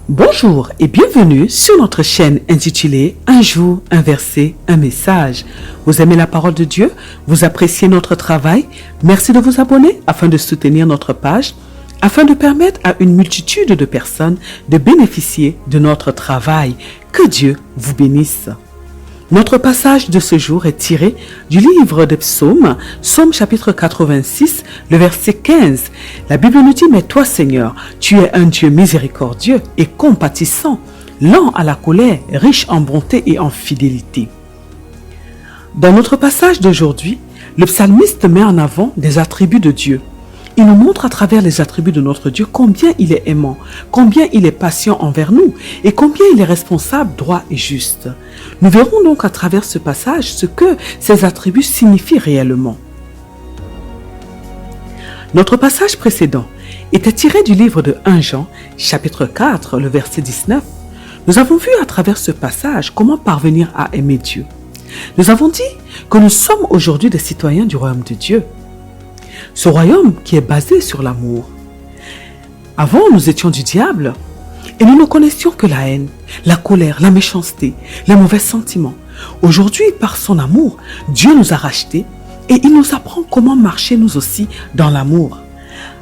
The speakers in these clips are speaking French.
Bonjour et bienvenue sur notre chaîne intitulée Un jour, un verset, un message. Vous aimez la parole de Dieu? Vous appréciez notre travail? Merci de vous abonner afin de soutenir notre page, afin de permettre à une multitude de personnes de bénéficier de notre travail. Que Dieu vous bénisse. Notre passage de ce jour est tiré du livre des Psaumes, Psaume chapitre 86, le verset 15. La Bible nous dit, « Mais toi, Seigneur, tu es un Dieu miséricordieux et compatissant, lent à la colère, riche en bonté et en fidélité. » Dans notre passage d'aujourd'hui, le psalmiste met en avant des attributs de Dieu. Il nous montre à travers les attributs de notre Dieu combien il est aimant, combien il est patient envers nous et combien il est responsable, droit et juste. Nous verrons donc à travers ce passage ce que ces attributs signifient réellement. Notre passage précédent était tiré du livre de 1 Jean, chapitre 4, le verset 19. Nous avons vu à travers ce passage comment parvenir à aimer Dieu. Nous avons dit que nous sommes aujourd'hui des citoyens du royaume de Dieu. Ce royaume qui est basé sur l'amour. Avant, nous étions du diable et nous ne connaissions que la haine, la colère, la méchanceté, les mauvais sentiments. Aujourd'hui, par son amour, Dieu nous a rachetés et il nous apprend comment marcher nous aussi dans l'amour.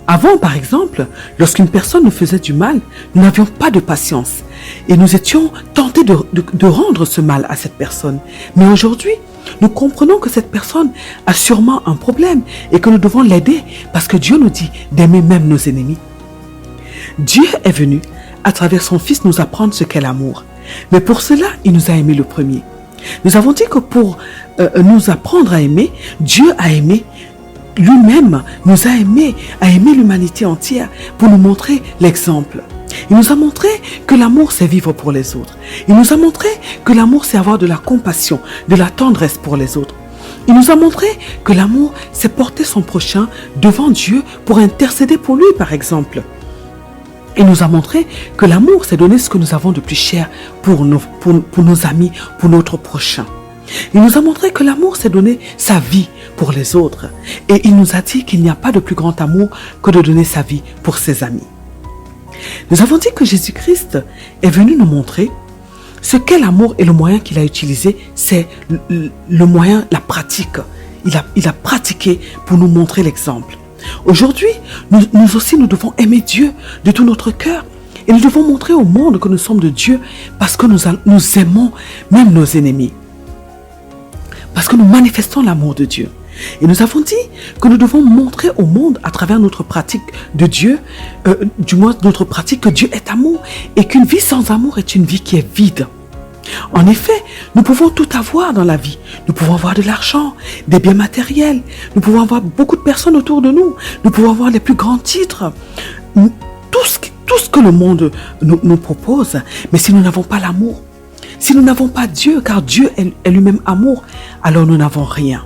Avant, par exemple, lorsqu'une personne nous faisait du mal, nous n'avions pas de patience et nous étions tentés de rendre ce mal à cette personne. Mais aujourd'hui, nous comprenons que cette personne a sûrement un problème et que nous devons l'aider parce que Dieu nous dit d'aimer même nos ennemis. Dieu est venu à travers son Fils nous apprendre ce qu'est l'amour. Mais pour cela, il nous a aimés le premier. Nous avons dit que pour nous apprendre à aimer, Dieu a aimé lui-même, nous a aimé l'humanité entière pour nous montrer l'exemple. Il nous a montré que l'amour, c'est vivre pour les autres. Il nous a montré que l'amour, c'est avoir de la compassion, de la tendresse pour les autres. Il nous a montré que l'amour, c'est porter son prochain devant Dieu pour intercéder pour lui, par exemple. Il nous a montré que l'amour, c'est donner ce que nous avons de plus cher pour nos amis, pour notre prochain. Il nous a montré que l'amour, c'est donner sa vie pour les autres. Et il nous a dit qu'il n'y a pas de plus grand amour que de donner sa vie pour ses amis. Nous avons dit que Jésus-Christ est venu nous montrer ce qu'est l'amour et le moyen qu'il a utilisé, c'est le moyen, la pratique. Il a pratiqué pour nous montrer l'exemple. Aujourd'hui, nous aussi, nous devons aimer Dieu de tout notre cœur et nous devons montrer au monde que nous sommes de Dieu parce que nous aimons même nos ennemis. Parce que nous manifestons l'amour de Dieu. Et nous avons dit que nous devons montrer au monde à travers notre pratique de Dieu, du moins notre pratique que Dieu est amour et qu'une vie sans amour est une vie qui est vide. En effet, nous pouvons tout avoir dans la vie. Nous pouvons avoir de l'argent, des biens matériels, nous pouvons avoir beaucoup de personnes autour de nous, nous pouvons avoir les plus grands titres, tout ce que le monde nous propose. Mais si nous n'avons pas l'amour, si nous n'avons pas Dieu, car Dieu est lui-même amour, alors nous n'avons rien.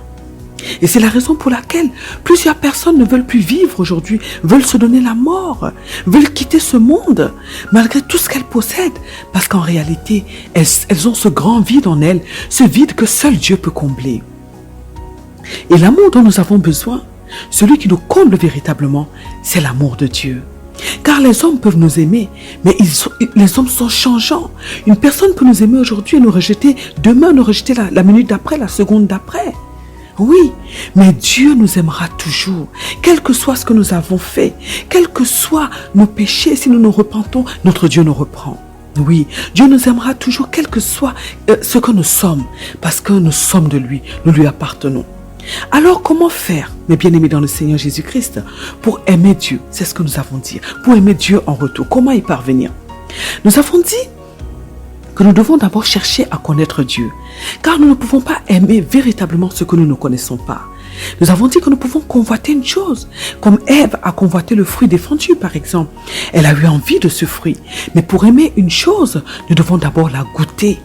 Et c'est la raison pour laquelle plusieurs personnes ne veulent plus vivre aujourd'hui, veulent se donner la mort, veulent quitter ce monde, malgré tout ce qu'elles possèdent, parce qu'en réalité, elles ont ce grand vide en elles, ce vide que seul Dieu peut combler. Et l'amour dont nous avons besoin, celui qui nous comble véritablement, c'est l'amour de Dieu. Car les hommes peuvent nous aimer, mais les hommes sont changeants. Une personne peut nous aimer aujourd'hui et nous rejeter demain, nous rejeter la minute d'après, la seconde d'après. Oui, mais Dieu nous aimera toujours, quel que soit ce que nous avons fait, quels que soient nos péchés, si nous nous repentons, notre Dieu nous reprend. Oui, Dieu nous aimera toujours, quel que soit ce que nous sommes, parce que nous sommes de lui, nous lui appartenons. Alors comment faire, mes bien-aimés dans le Seigneur Jésus-Christ, pour aimer Dieu? C'est ce que nous avons dit, pour aimer Dieu en retour. Comment y parvenir? Nous avons dit que nous devons d'abord chercher à connaître Dieu, car nous ne pouvons pas aimer véritablement ce que nous ne connaissons pas. Nous avons dit que nous pouvons convoiter une chose, comme Ève a convoité le fruit défendu par exemple. Elle a eu envie de ce fruit, mais pour aimer une chose, nous devons d'abord la goûter.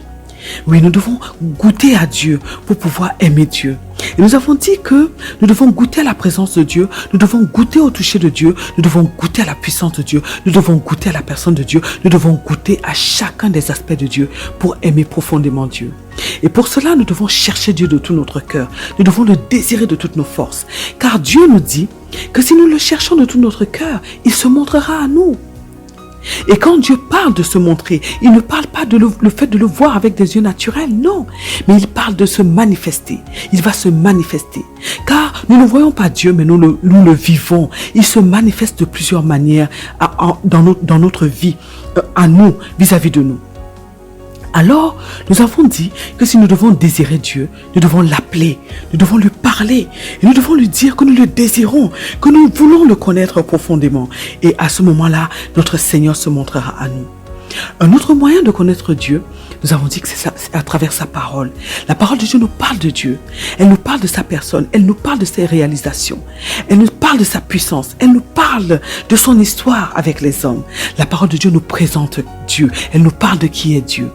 Oui, nous devons goûter à Dieu pour pouvoir aimer Dieu. Et nous avons dit que nous devons goûter à la présence de Dieu, nous devons goûter au toucher de Dieu, nous devons goûter à la puissance de Dieu, nous devons goûter à la personne de Dieu, nous devons goûter à chacun des aspects de Dieu pour aimer profondément Dieu. Et pour cela, nous devons chercher Dieu de tout notre cœur, nous devons le désirer de toutes nos forces. Car Dieu nous dit que si nous le cherchons de tout notre cœur, il se montrera à nous. Et quand Dieu parle de se montrer, il ne parle pas de le fait de le voir avec des yeux naturels, non. Mais il parle de se manifester. Il va se manifester. Car nous ne voyons pas Dieu, mais nous le vivons. Il se manifeste de plusieurs manières dans notre vie, à nous, vis-à-vis de nous. Alors, nous avons dit que si nous devons désirer Dieu, nous devons l'appeler, nous devons lui parler, et nous devons lui dire que nous le désirons, que nous voulons le connaître profondément. Et à ce moment-là, notre Seigneur se montrera à nous. Un autre moyen de connaître Dieu, nous avons dit que c'est à travers sa parole. La parole de Dieu nous parle de Dieu. Elle nous parle de sa personne. Elle nous parle de ses réalisations. Elle nous parle de sa puissance. Elle nous parle de son histoire avec les hommes. La parole de Dieu nous présente Dieu. Elle nous parle de qui est Dieu.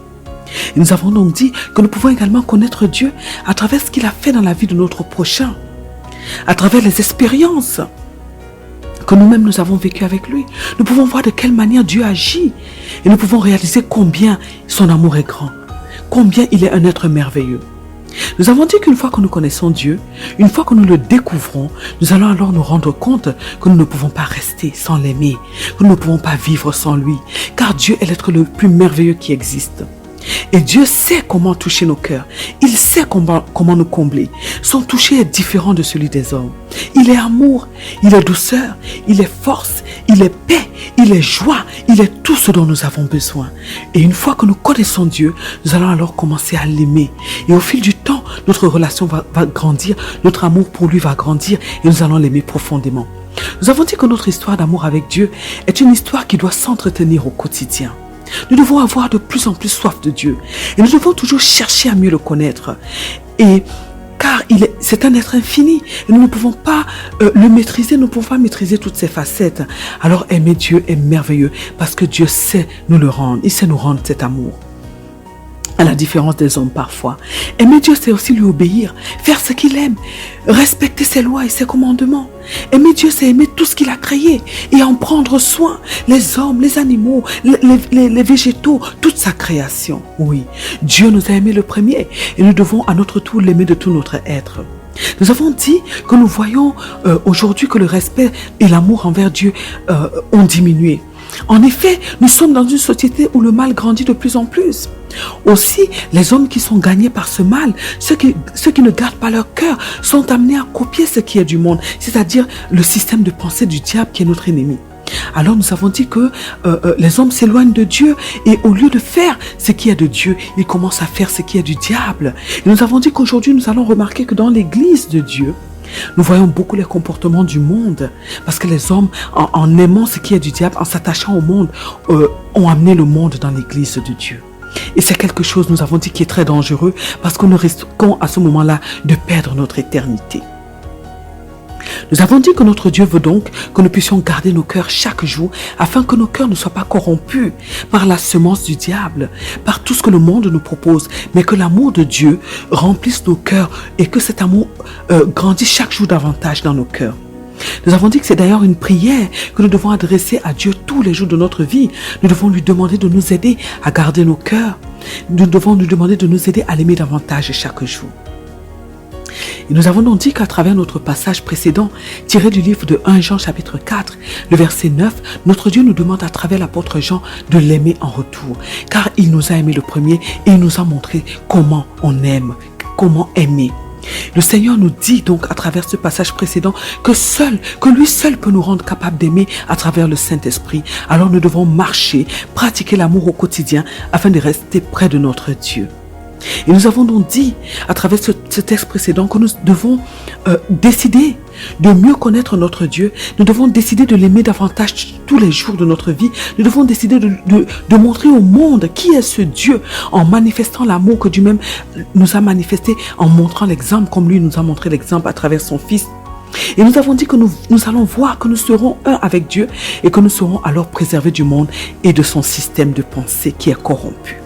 Et nous avons donc dit que nous pouvons également connaître Dieu à travers ce qu'il a fait dans la vie de notre prochain, à travers les expériences que nous-mêmes nous avons vécues avec lui. Nous pouvons voir de quelle manière Dieu agit et nous pouvons réaliser combien son amour est grand, combien il est un être merveilleux. Nous avons dit qu'une fois que nous connaissons Dieu, une fois que nous le découvrons, nous allons alors nous rendre compte que nous ne pouvons pas rester sans l'aimer, que nous ne pouvons pas vivre sans lui, car Dieu est l'être le plus merveilleux qui existe. Et Dieu sait comment toucher nos cœurs. Il sait comment nous combler. Son toucher est différent de celui des hommes. Il est amour, il est douceur, il est force, il est paix, il est joie, il est tout ce dont nous avons besoin. Et une fois que nous connaissons Dieu, nous allons alors commencer à l'aimer. Et au fil du temps, notre relation va grandir, notre amour pour lui va grandir et nous allons l'aimer profondément. Nous avons dit que notre histoire d'amour avec Dieu est une histoire qui doit s'entretenir au quotidien. Nous devons avoir de plus en plus soif de Dieu. Et nous devons toujours chercher à mieux le connaître. Et car c'est un être infini. Et nous ne pouvons pas le maîtriser. Nous ne pouvons pas maîtriser toutes ses facettes. Alors aimer Dieu est merveilleux. Parce que Dieu sait nous le rendre. Il sait nous rendre cet amour. À la différence des hommes parfois. Aimer Dieu, c'est aussi lui obéir, faire ce qu'il aime, respecter ses lois et ses commandements. Aimer Dieu, c'est aimer tout ce qu'il a créé et en prendre soin. Les hommes, les animaux, les végétaux, toute sa création. Oui, Dieu nous a aimés le premier et nous devons à notre tour l'aimer de tout notre être. Nous avons dit que nous voyons aujourd'hui que le respect et l'amour envers Dieu ont diminué. En effet, nous sommes dans une société où le mal grandit de plus en plus. Aussi, les hommes qui sont gagnés par ce mal, ceux qui ne gardent pas leur cœur, sont amenés à copier ce qui est du monde, c'est-à-dire le système de pensée du diable qui est notre ennemi. Alors nous avons dit que les hommes s'éloignent de Dieu et au lieu de faire ce qui est de Dieu, ils commencent à faire ce qui est du diable. Et nous avons dit qu'aujourd'hui, nous allons remarquer que dans l'église de Dieu, nous voyons beaucoup les comportements du monde parce que les hommes, en aimant ce qui est du diable, en s'attachant au monde, ont amené le monde dans l'église de Dieu. Et c'est quelque chose, nous avons dit, qui est très dangereux parce que nous risquons à ce moment-là de perdre notre éternité. Nous avons dit que notre Dieu veut donc que nous puissions garder nos cœurs chaque jour afin que nos cœurs ne soient pas corrompus par la semence du diable, par tout ce que le monde nous propose, mais que l'amour de Dieu remplisse nos cœurs et que cet amour grandisse chaque jour davantage dans nos cœurs. Nous avons dit que c'est d'ailleurs une prière que nous devons adresser à Dieu tous les jours de notre vie. Nous devons lui demander de nous aider à garder nos cœurs. Nous devons lui demander de nous aider à l'aimer davantage chaque jour. Et nous avons donc dit qu'à travers notre passage précédent, tiré du livre de 1 Jean chapitre 4, le verset 9, notre Dieu nous demande à travers l'apôtre Jean de l'aimer en retour. Car il nous a aimé le premier et il nous a montré comment on aime, comment aimer. Le Seigneur nous dit donc à travers ce passage précédent que lui seul peut nous rendre capables d'aimer à travers le Saint-Esprit. Alors nous devons marcher, pratiquer l'amour au quotidien afin de rester près de notre Dieu. Et nous avons donc dit à travers ce texte précédent que nous devons décider de mieux connaître notre Dieu. Nous devons décider de l'aimer davantage tous les jours de notre vie. Nous devons décider de montrer au monde qui est ce Dieu en manifestant l'amour que Dieu même nous a manifesté, en montrant l'exemple comme lui nous a montré l'exemple à travers son Fils. Et nous avons dit que nous allons voir que nous serons un avec Dieu et que nous serons alors préservés du monde et de son système de pensée qui est corrompu.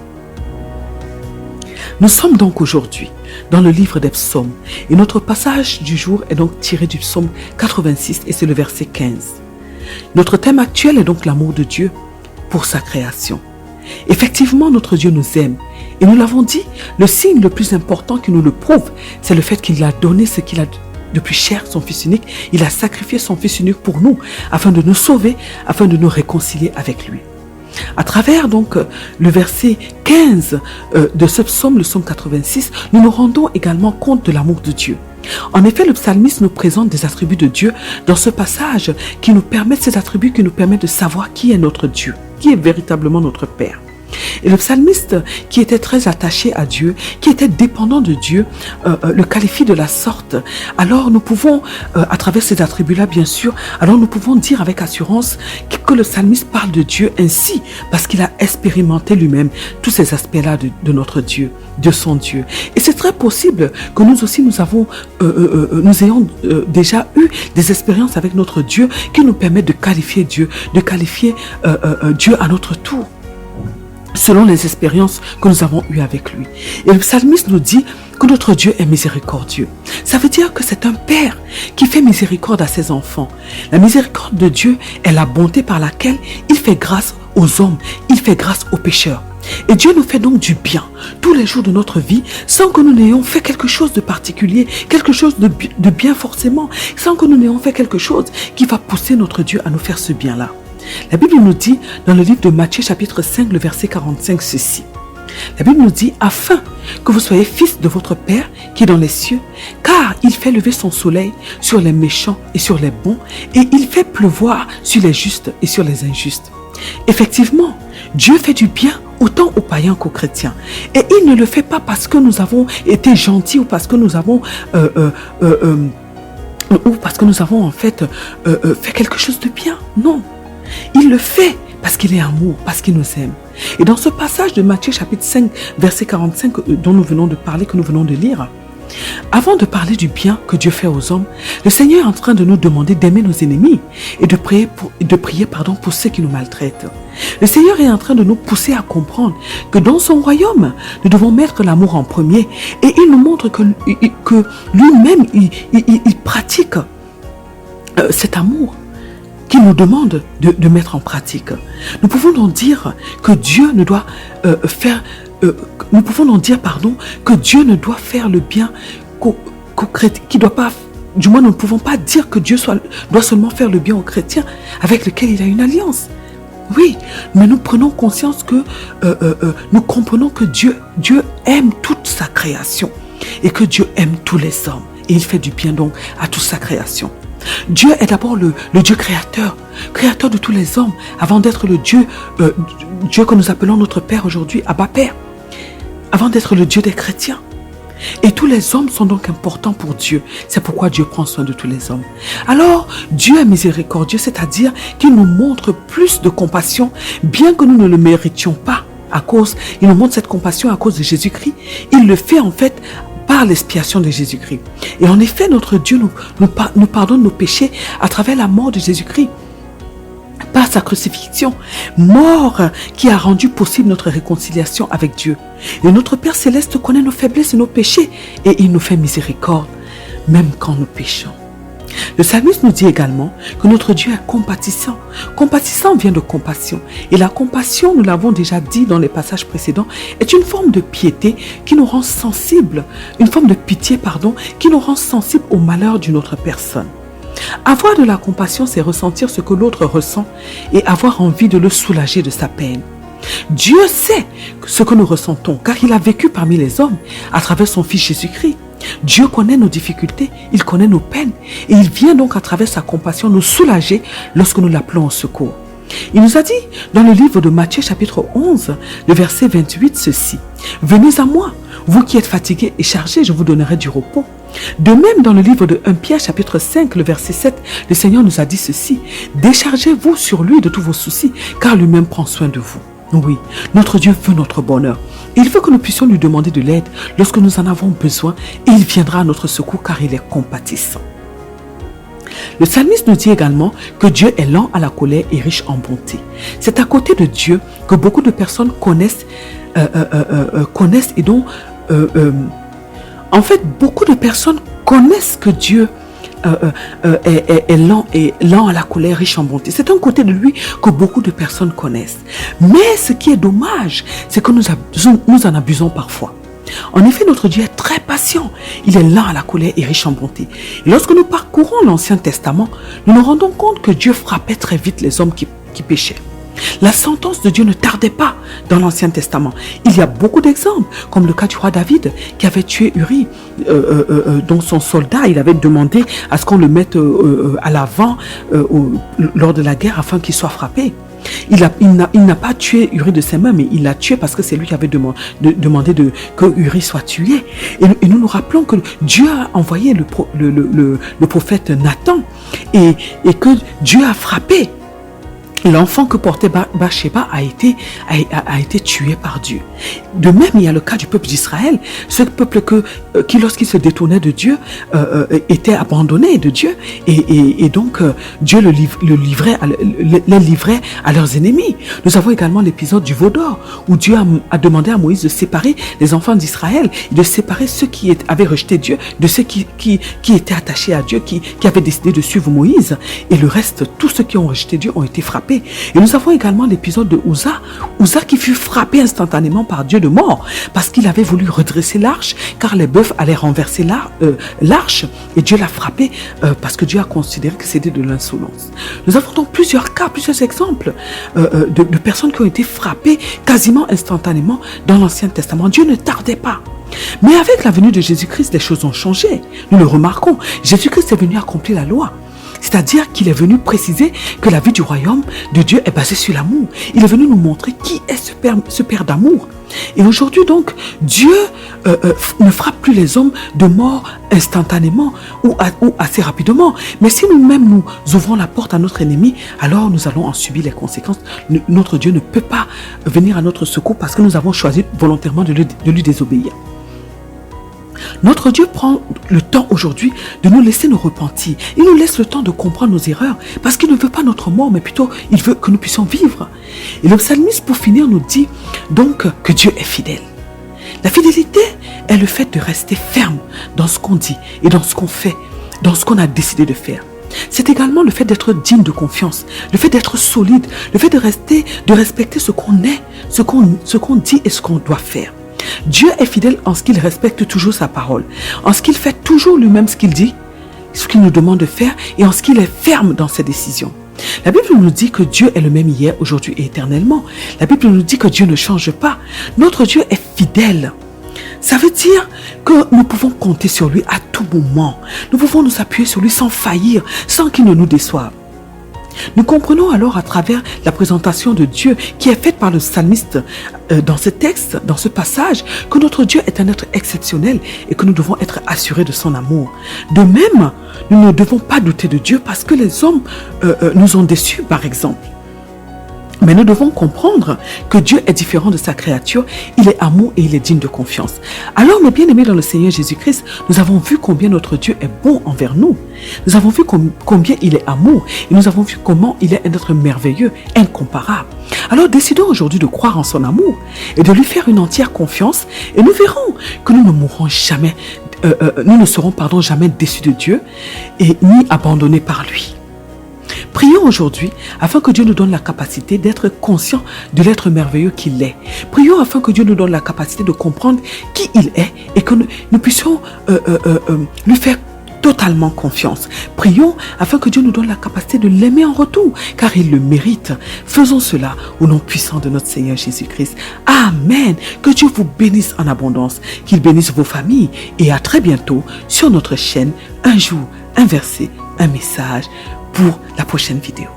Nous sommes donc aujourd'hui dans le livre des psaumes et notre passage du jour est donc tiré du psaume 86 et c'est le verset 15. Notre thème actuel est donc l'amour de Dieu pour sa création. Effectivement, notre Dieu nous aime et nous l'avons dit, le signe le plus important qui nous le prouve, c'est le fait qu'il a donné ce qu'il a de plus cher, son Fils unique. Il a sacrifié son Fils unique pour nous afin de nous sauver, afin de nous réconcilier avec lui. À travers donc le verset 15 de ce psaume, le psaume 86, nous nous rendons également compte de l'amour de Dieu. En effet, le psalmiste nous présente des attributs de Dieu dans ce passage ces attributs qui nous permettent de savoir qui est notre Dieu, qui est véritablement notre Père. Et le psalmiste, qui était très attaché à Dieu, qui était dépendant de Dieu, le qualifie de la sorte. Alors nous pouvons, à travers ces attributs-là, bien sûr, alors nous pouvons dire avec assurance que le psalmiste parle de Dieu ainsi, parce qu'il a expérimenté lui-même tous ces aspects-là de notre Dieu, de son Dieu. Et c'est très possible que nous aussi, nous ayons déjà eu des expériences avec notre Dieu qui nous permettent de qualifier Dieu, Dieu à notre tour, selon les expériences que nous avons eues avec lui. Et le psalmiste nous dit que notre Dieu est miséricordieux. Ça veut dire que c'est un père qui fait miséricorde à ses enfants. La miséricorde de Dieu est la bonté par laquelle il fait grâce aux hommes, il fait grâce aux pécheurs. Et Dieu nous fait donc du bien tous les jours de notre vie sans que nous n'ayons fait quelque chose de particulier, quelque chose de bien forcément, sans que nous n'ayons fait quelque chose qui va pousser notre Dieu à nous faire ce bien-là. La Bible nous dit dans le livre de Matthieu chapitre 5, le verset 45 ceci. La Bible nous dit, afin que vous soyez fils de votre Père qui est dans les cieux, car il fait lever son soleil sur les méchants et sur les bons, et il fait pleuvoir sur les justes et sur les injustes. Effectivement, Dieu fait du bien autant aux païens qu'aux chrétiens. Et il ne le fait pas parce que nous avons été gentils ou parce que nous avons en fait fait quelque chose de bien. Non. Il le fait parce qu'il est amour, parce qu'il nous aime. Et dans ce passage de Matthieu chapitre 5, verset 45 dont nous venons de parler, que nous venons de lire, avant de parler du bien que Dieu fait aux hommes, le Seigneur est en train de nous demander d'aimer nos ennemis et de prier pour ceux qui nous maltraitent. Le Seigneur est en train de nous pousser à comprendre que dans son royaume, nous devons mettre l'amour en premier. Et il nous montre que lui-même, il pratique cet amour qu'il nous demande de mettre en pratique. Nous pouvons donc dire que Dieu ne doit faire le bien qu'aux chrétiens, du moins nous ne pouvons pas dire que Dieu doit seulement faire le bien aux chrétiens avec lesquels il a une alliance. Oui, mais nous prenons conscience que nous comprenons que Dieu aime toute sa création et que Dieu aime tous les hommes et il fait du bien donc à toute sa création. Dieu est d'abord le Dieu créateur de tous les hommes, avant d'être le Dieu que nous appelons notre Père aujourd'hui, Abba Père, avant d'être le Dieu des chrétiens. Et tous les hommes sont donc importants pour Dieu. C'est pourquoi Dieu prend soin de tous les hommes. Alors, Dieu est miséricordieux, c'est-à-dire qu'il nous montre plus de compassion, bien que nous ne le méritions pas. Il nous montre cette compassion à cause de Jésus-Christ. Il le fait en fait par l'expiation de Jésus-Christ. Et en effet, notre Dieu nous pardonne nos péchés à travers la mort de Jésus-Christ, par sa crucifixion, mort qui a rendu possible notre réconciliation avec Dieu. Et notre Père Céleste connaît nos faiblesses et nos péchés, et il nous fait miséricorde, même quand nous péchons. Le psalmiste nous dit également que notre Dieu est compatissant. Compatissant vient de compassion. Et la compassion, nous l'avons déjà dit dans les passages précédents, est une forme de piété qui nous rend sensibles, une forme de pitié, qui nous rend sensibles au malheur d'une autre personne. Avoir de la compassion, c'est ressentir ce que l'autre ressent et avoir envie de le soulager de sa peine. Dieu sait ce que nous ressentons, car il a vécu parmi les hommes à travers son Fils Jésus-Christ. Dieu connaît nos difficultés, il connaît nos peines et il vient donc à travers sa compassion nous soulager lorsque nous l'appelons au secours. Il nous a dit dans le livre de Matthieu chapitre 11, le verset 28 ceci: « Venez à moi, vous qui êtes fatigués et chargés, je vous donnerai du repos. » De même, dans le livre de 1 Pierre chapitre 5, le verset 7, le Seigneur nous a dit ceci: « Déchargez-vous sur lui de tous vos soucis, car lui-même prend soin de vous. » Oui, notre Dieu veut notre bonheur. Il veut que nous puissions lui demander de l'aide lorsque nous en avons besoin et il viendra à notre secours car il est compatissant. Le psalmiste nous dit également que Dieu est lent à la colère et riche en bonté. C'est à côté de Dieu que beaucoup de personnes connaissent et dont... en fait, beaucoup de personnes connaissent que Dieu est lent à la colère, riche en bonté. C'est un côté de lui que beaucoup de personnes connaissent. Mais ce qui est dommage, c'est que nous en abusons parfois. En effet, notre Dieu est très patient. Il est lent à la colère et riche en bonté. Et lorsque nous parcourons l'Ancien Testament, nous nous rendons compte que Dieu frappait très vite les hommes qui péchaient. La sentence de Dieu ne tardait pas dans l'Ancien Testament. Il y a beaucoup d'exemples, comme le cas du roi David qui avait tué Uri, dont son soldat, il avait demandé à ce qu'on le mette à l'avant lors de la guerre afin qu'il soit frappé. Il n'a pas tué Uri de ses mains, mais il l'a tué parce que c'est lui qui avait demandé que Uri soit tué. Et nous nous rappelons que Dieu a envoyé le prophète Nathan et que Dieu a frappé. L'enfant que portait Bathsheba a été tué par Dieu. De même, il y a le cas du peuple d'Israël, ce peuple qui, lorsqu'il se détournait de Dieu, était abandonné de Dieu, et donc Dieu les livrait à leurs ennemis. Nous avons également l'épisode du veau d'or, où Dieu a demandé à Moïse de séparer les enfants d'Israël, de séparer ceux qui avaient rejeté Dieu de ceux qui étaient attachés à Dieu, qui avaient décidé de suivre Moïse, et le reste, tous ceux qui ont rejeté Dieu ont été frappés. Et nous avons également l'épisode de Uza qui fut frappé instantanément par Dieu de mort parce qu'il avait voulu redresser l'arche, car les bœufs allaient renverser l'arche, et Dieu l'a frappé parce que Dieu a considéré que c'était de l'insolence. Nous avons donc plusieurs cas, plusieurs exemples de personnes qui ont été frappées quasiment instantanément dans l'Ancien Testament. Dieu ne tardait pas. Mais avec la venue de Jésus-Christ, les choses ont changé. Nous le remarquons. Jésus-Christ est venu accomplir la loi. C'est-à-dire qu'il est venu préciser que la vie du royaume de Dieu est basée sur l'amour. Il est venu nous montrer qui est ce Père d'amour. Et aujourd'hui donc, Dieu ne frappe plus les hommes de mort instantanément ou assez rapidement. Mais si nous-mêmes nous ouvrons la porte à notre ennemi, alors nous allons en subir les conséquences. Notre Dieu ne peut pas venir à notre secours parce que nous avons choisi volontairement de lui désobéir. Notre Dieu prend le temps aujourd'hui de nous laisser nous repentir. Il nous laisse le temps de comprendre nos erreurs parce qu'il ne veut pas notre mort, mais plutôt il veut que nous puissions vivre. Et le psalmiste, pour finir, nous dit donc que Dieu est fidèle. La fidélité est le fait de rester ferme dans ce qu'on dit et dans ce qu'on fait, dans ce qu'on a décidé de faire. C'est également le fait d'être digne de confiance, le fait d'être solide, le fait de respecter ce qu'on est, ce qu'on dit et ce qu'on doit faire. Dieu est fidèle en ce qu'il respecte toujours sa parole, en ce qu'il fait toujours lui-même ce qu'il dit, ce qu'il nous demande de faire et en ce qu'il est ferme dans ses décisions. La Bible nous dit que Dieu est le même hier, aujourd'hui et éternellement. La Bible nous dit que Dieu ne change pas. Notre Dieu est fidèle. Ça veut dire que nous pouvons compter sur lui à tout moment. Nous pouvons nous appuyer sur lui sans faillir, sans qu'il ne nous déçoive. Nous comprenons alors à travers la présentation de Dieu qui est faite par le psalmiste dans ce texte, dans ce passage, que notre Dieu est un être exceptionnel et que nous devons être assurés de son amour. De même, nous ne devons pas douter de Dieu parce que les hommes nous ont déçus, par exemple. Mais nous devons comprendre que Dieu est différent de sa créature, il est amour et il est digne de confiance. Alors, mes bien-aimés dans le Seigneur Jésus-Christ, nous avons vu combien notre Dieu est bon envers nous. Nous avons vu combien il est amour et nous avons vu comment il est un être merveilleux, incomparable. Alors, décidons aujourd'hui de croire en son amour et de lui faire une entière confiance et nous verrons que nous ne mourrons jamais, nous ne serons jamais déçus de Dieu et ni abandonnés par lui. Prions aujourd'hui afin que Dieu nous donne la capacité d'être conscient de l'être merveilleux qu'il est. Prions afin que Dieu nous donne la capacité de comprendre qui il est et que nous puissions lui faire totalement confiance. Prions afin que Dieu nous donne la capacité de l'aimer en retour, car il le mérite. Faisons cela au nom puissant de notre Seigneur Jésus-Christ. Amen. Que Dieu vous bénisse en abondance, qu'il bénisse vos familles et à très bientôt sur notre chaîne. Un jour, un verset, un message pour la prochaine vidéo.